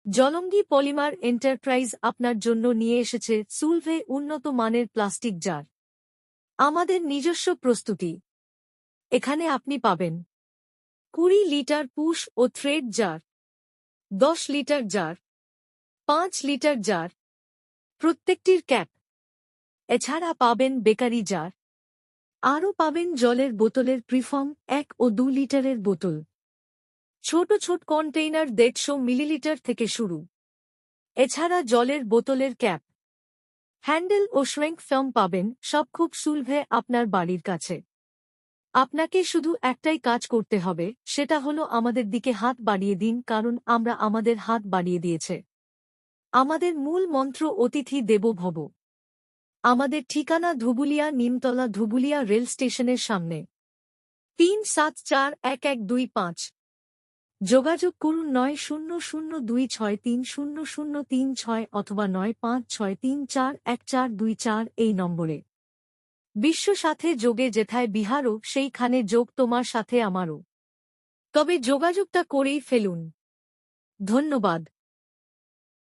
Jalangi polymer enterprise আপনার জন্য নিয়ে এসেছে সুলভে উন্নত মানের প্লাস্টিক জার। আমাদের নিজস্ব প্রস্তুতি। এখানে আপনি পাবেন 20 লিটার পুশ ও thread jar, 10 litre jar, 5 litre jar, প্রত্যেকটির ক্যাপ। এছাড়া পাবেন বেকারি জার। আরও পাবেন জলের বোতলের প্রিফর্ম 1 ও 2 লিটারের বোতল। ছোট ছোট কন্টেইনার 150 মিলিলিটার থেকে শুরু। এছাড়া জলের বোতলের ক্যাপ, হ্যান্ডেল ও শ্রিঙ্ক ফিল্ম পাবেন, সব খুব সুলভে আপনার বাড়ির কাছে। আপনাকে শুধু একটাই কাজ করতে হবে, সেটা হলো আমাদের দিকে হাত বাড়িয়ে দিন, কারণ আমরা আমাদের হাত বাড়িয়ে দিয়েছে। আমাদের মূল মন্ত্র অতিথি দেবো ভব। আমাদের ঠিকানা ধুবুলিয়া, নিমতলা, ধুবুলিয়া রেল স্টেশনের সামনে। 37411225। যোগাযোগ করুন 9002630036 অথবা 9563414224 এই নম্বরে। বিশ্ব সাথে যোগে যেথায় বিহারও, সেইখানে যোগ তোমার সাথে আমারও। তবে যোগাযোগটা করেই ফেলুন। ধন্যবাদ।